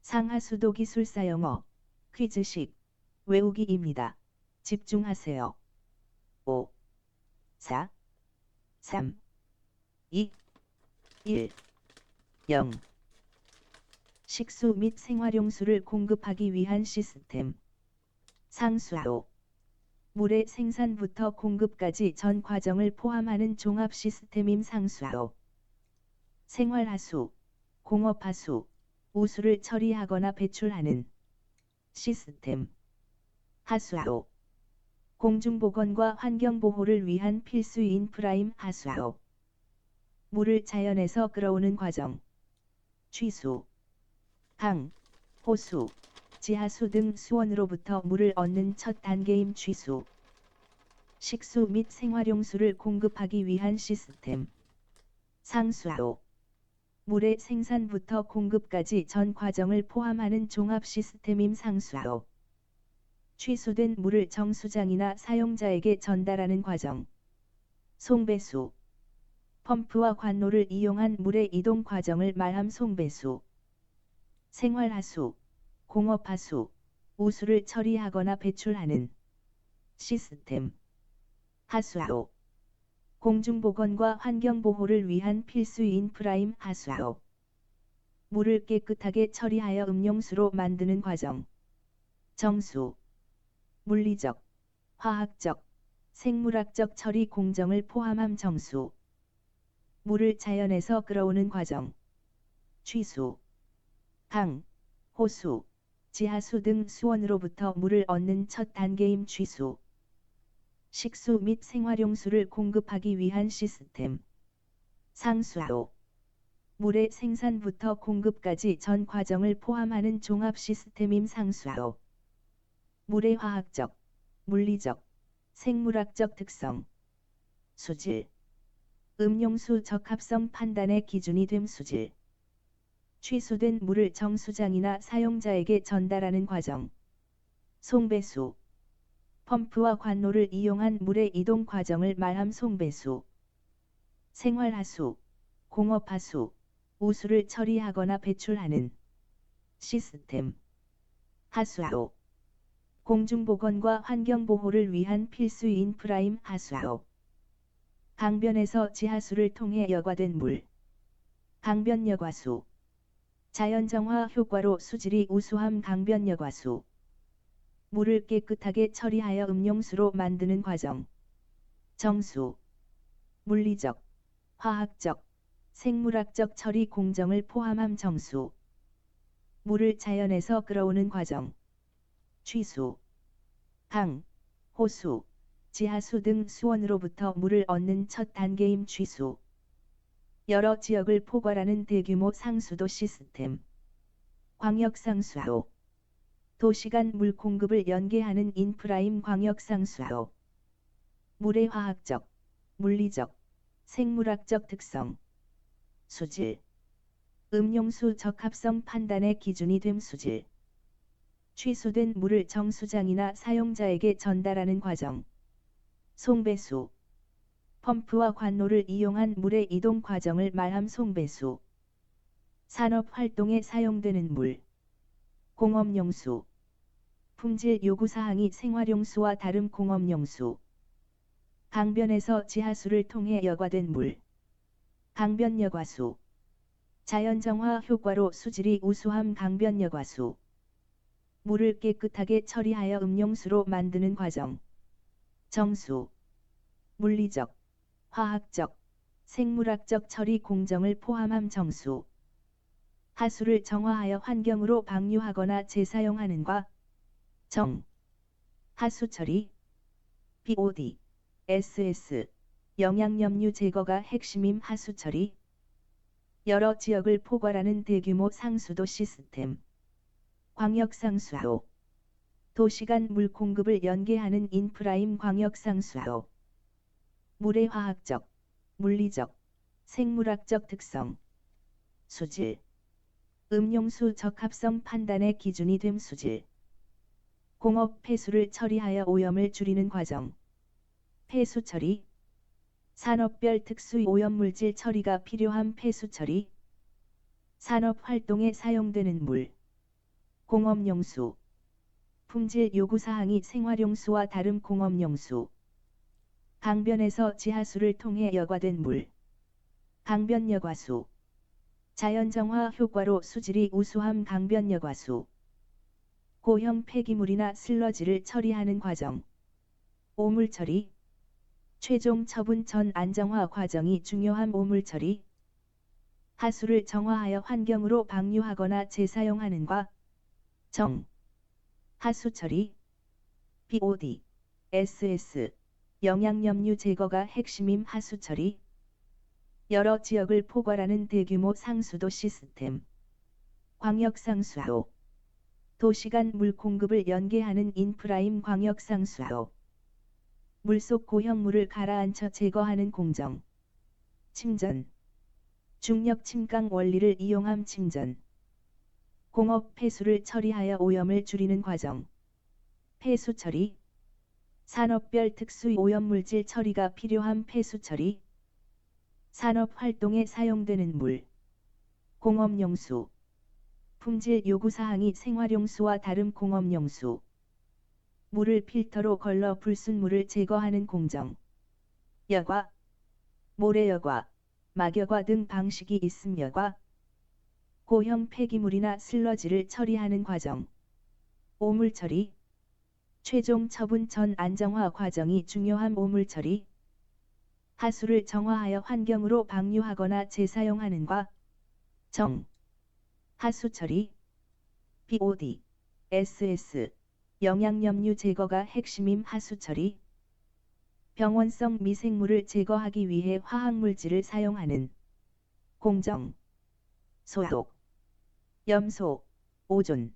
상하수도 기술사 영어 퀴즈식 외우기입니다. 집중하세요. 5, 4, 3, 2, 1, 0. 식수 및 생활용수를 공급하기 위한 시스템. 상수도. 물의 생산부터 공급까지 전 과정을 포함하는 종합 시스템임 상수도. 생활하수, 공업하수, 우수를 처리하거나 배출하는 시스템. 하수도. 공중보건과 환경보호를 위한 필수 인프라임 하수도. 물을 자연에서 끌어오는 과정. 취수. 강, 호수, 지하수 등 수원으로부터 물을 얻는 첫 단계임 취수. 식수 및 생활용수를 공급하기 위한 시스템. 상수도. 물의 생산부터 공급까지 전 과정을 포함하는 종합 시스템임 상수도. 취수된 물을 정수장이나 사용자에게 전달하는 과정. 송배수. 펌프와 관노를 이용한 물의 이동 과정을 말함 송배수. 생활하수, 공업하수, 우수를 처리하거나 배출하는 시스템. 하수도. 공중보건과 환경보호를 위한 필수 인프라임 하수도. 물을 깨끗하게 처리하여 음용수로 만드는 과정. 정수. 물리적, 화학적, 생물학적 처리 공정을 포함함 정수. 물을 자연에서 끌어오는 과정. 취수. 강, 호수, 지하수 등 수원으로부터 물을 얻는 첫 단계임 취수. 식수 및 생활용수를 공급하기 위한 시스템. 상수도. 물의 생산부터 공급까지 전 과정을 포함하는 종합 시스템임 상수도. 물의 화학적, 물리적, 생물학적 특성. 수질. 음용수 적합성 판단의 기준이 됨 수질. 취수된 물을 정수장이나 사용자에게 전달하는 과정. 송배수. 펌프와 관노를 이용한 물의 이동 과정을 말함 송배수. 생활하수, 공업하수, 우수를 처리하거나 배출하는 시스템. 하수도. 공중보건과 환경보호를 위한 필수 인프라임 하수도. 강변에서 지하수를 통해 여과된 물. 강변여과수. 자연정화 효과로 수질이 우수함 강변여과수. 물을 깨끗하게 처리하여 음용수로 만드는 과정. 정수. 물리적, 화학적, 생물학적 처리 공정을 포함함 정수. 물을 자연에서 끌어오는 과정. 취수. 강, 호수, 지하수 등 수원으로부터 물을 얻는 첫 단계임 취수. 여러 지역을 포괄하는 대규모 상수도 시스템. 광역상수도. 도시 간 물 공급을 연계하는 인프라임 광역상수도. 물의 화학적, 물리적, 생물학적 특성. 수질. 음용수 적합성 판단의 기준이 됨 수질. 취수된 물을 정수장이나 사용자에게 전달하는 과정. 송배수. 펌프와 관노를 이용한 물의 이동 과정을 말함 송배수. 산업활동에 사용되는 물. 공업용수. 품질 요구사항이 생활용수와 다른 공업용수. 강변에서 지하수를 통해 여과된 물. 강변여과수. 자연정화 효과로 수질이 우수함 강변여과수. 물을 깨끗하게 처리하여 음용수로 만드는 과정. 정수. 물리적, 화학적, 생물학적 처리 공정을 포함함 정수. 하수를 정화하여 환경으로 방류하거나 재사용하는 과. 정. 하수처리. BOD, SS. 영양염류 제거가 핵심임 하수처리. 여러 지역을 포괄하는 대규모 상수도 시스템. 광역상수도. 도시 간 물 공급을 연계하는 인프라임 광역상수도. 물의 화학적, 물리적, 생물학적 특성. 수질. 음용수 적합성 판단의 기준이 됨 수질. 공업 폐수를 처리하여 오염을 줄이는 과정. 폐수 처리. 산업별 특수 오염물질 처리가 필요한 폐수 처리. 산업 활동에 사용되는 물. 공업용수. 품질 요구사항이 생활용수와 다른 공업용수. 강변에서 지하수를 통해 여과된 물. 강변여과수. 자연정화 효과로 수질이 우수함 강변여과수. 고형 폐기물이나 슬러지를 처리하는 과정. 오물처리. 최종 처분 전 안정화 과정이 중요한 오물처리. 하수를 정화하여 환경으로 방류하거나 재사용하는 과정. 하수처리. BOD, SS, 영양염류 제거가 핵심임 하수처리. 여러 지역을 포괄하는 대규모 상수도 시스템. 광역상수도. 도시 간 물 공급을 연계하는 인프라임 광역상수도. 물속 고형물을 가라앉혀 제거하는 공정. 침전. 중력 침강 원리를 이용함 침전. 공업 폐수를 처리하여 오염을 줄이는 과정. 폐수 처리. 산업별 특수 오염물질 처리가 필요한 폐수 처리. 산업 활동에 사용되는 물. 공업용수. 품질 요구사항이 생활용수와 다른 공업용수. 물을 필터로 걸러 불순물을 제거하는 공정. 여과. 모래여과, 막여과 등 방식이 있음. 여과. 고형 폐기물이나 슬러지를 처리하는 과정. 오물처리. 최종 처분 전 안정화 과정이 중요한 오물처리. 하수를 정화하여 환경으로 방류하거나 재사용하는 과정. 하수처리. BOD, SS, 영양염류 제거가 핵심임 하수처리. 병원성 미생물을 제거하기 위해 화학물질을 사용하는 공정. 소독. 염소, 오존,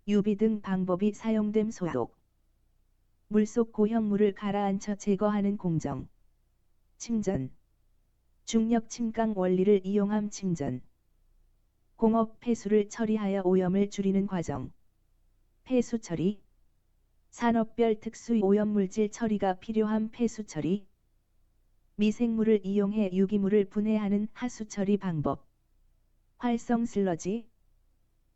유비 등 방법이 사용됨. 소독. 물속 고형물을 가라앉혀 제거하는 공정. 침전. 중력 침강 원리를 이용함 침전. 공업 폐수를 처리하여 오염을 줄이는 과정. 폐수 처리. 산업별 특수 오염물질 처리가 필요한 폐수 처리. 미생물을 이용해 유기물을 분해하는 하수 처리 방법. 활성 슬러지.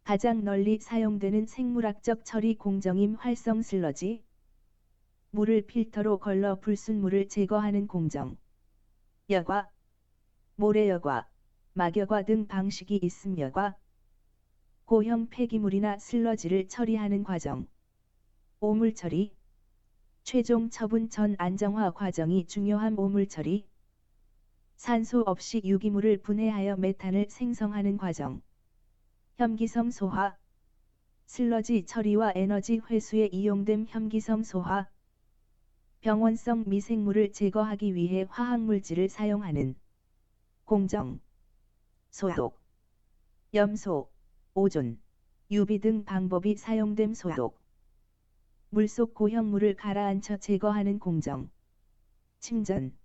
가장 널리 사용되는 생물학적 처리 공정임 활성 슬러지. 물을 필터로 걸러 불순물을 제거하는 공정. 여과. 모래여과, 막여과 등 방식이 있음. 여과. 고형 폐기물이나 슬러지를 처리하는 과정. 오물처리. 최종 처분 전 안정화 과정이 중요한 오물처리. 산소 없이 유기물을 분해하여 메탄을 생성하는 과정. 혐기성 소화. 슬러지 처리와 에너지 회수에 이용됨. 혐기성 소화. 병원성 미생물을 제거하기 위해 화학물질을 사용하는 공정. 소독. 염소, 오존, 유비 등 방법이 사용됨. 소독. 물속 고형물을 가라앉혀 제거하는 공정. 침전.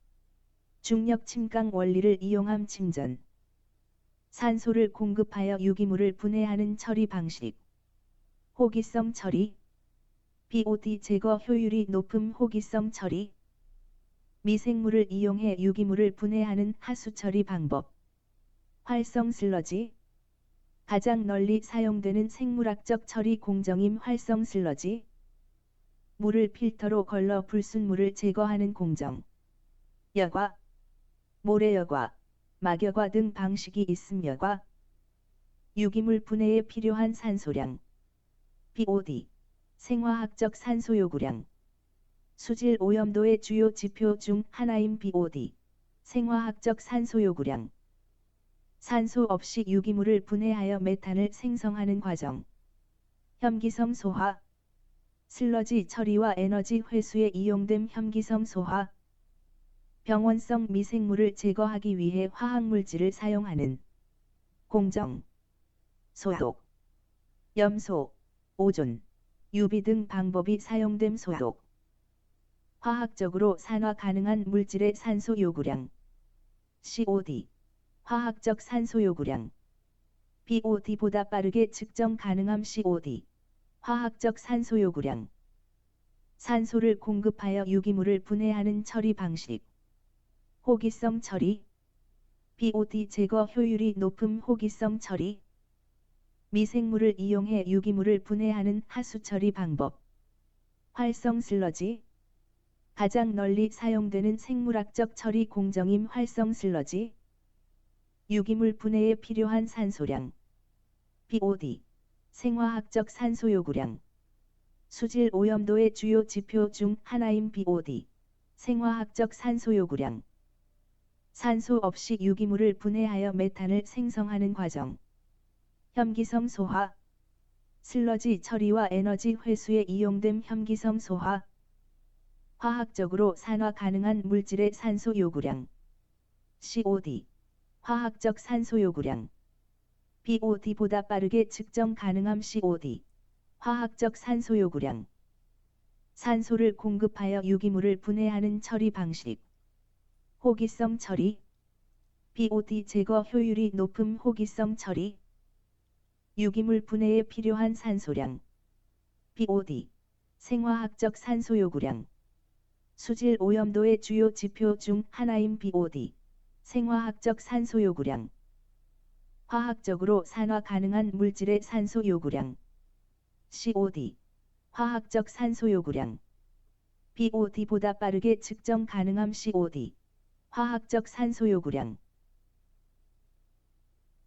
중력 침강 원리를 이용함 침전. 산소를 공급하여 유기물을 분해하는 처리 방식. 호기성 처리. BOD 제거 효율이 높음. 호기성 처리. 미생물을 이용해 유기물을 분해하는 하수 처리 방법. 활성 슬러지. 가장 널리 사용되는 생물학적 처리 공정임. 활성 슬러지. 물을 필터로 걸러 불순물을 제거하는 공정. 여과. 모래여과, 막여과 등 방식이 있음. 여과. 유기물 분해에 필요한 산소량. BOD, 생화학적 산소 요구량. 수질 오염도의 주요 지표 중 하나인 BOD, 생화학적 산소 요구량. 산소 없이 유기물을 분해하여 메탄을 생성하는 과정. 혐기성 소화. 슬러지 처리와 에너지 회수에 이용됨. 혐기성 소화. 병원성 미생물을 제거하기 위해 화학물질을 사용하는 공정. 소독. 염소, 오존, 유비 등 방법이 사용됨. 소독. 화학적으로 산화 가능한 물질의 산소 요구량. COD. 화학적 산소 요구량. BOD보다 빠르게 측정 가능함. COD. 화학적 산소 요구량. 산소를 공급하여 유기물을 분해하는 처리 방식. 호기성 처리. BOD 제거 효율이 높음. 호기성 처리. 미생물을 이용해 유기물을 분해하는 하수 처리 방법. 활성 슬러지. 가장 널리 사용되는 생물학적 처리 공정임 활성 슬러지. 유기물 분해에 필요한 산소량. BOD. 생화학적 산소 요구량. 수질 오염도의 주요 지표 중 하나인 BOD. 생화학적 산소 요구량. 산소 없이 유기물을 분해하여 메탄을 생성하는 과정. 혐기성 소화. 슬러지 처리와 에너지 회수에 이용됨 혐기성 소화. 화학적으로 산화 가능한 물질의 산소 요구량. COD. 화학적 산소 요구량. BOD보다 빠르게 측정 가능함 COD. 화학적 산소 요구량. 산소를 공급하여 유기물을 분해하는 처리 방식. 호기성 처리. BOD 제거 효율이 높음 호기성 처리. 유기물 분해에 필요한 산소량. BOD. 생화학적 산소 요구량. 수질 오염도의 주요 지표 중 하나인 BOD. 생화학적 산소 요구량. 화학적으로 산화 가능한 물질의 산소 요구량. COD. 화학적 산소 요구량. BOD보다 빠르게 측정 가능함 COD. 화학적 산소 요구량.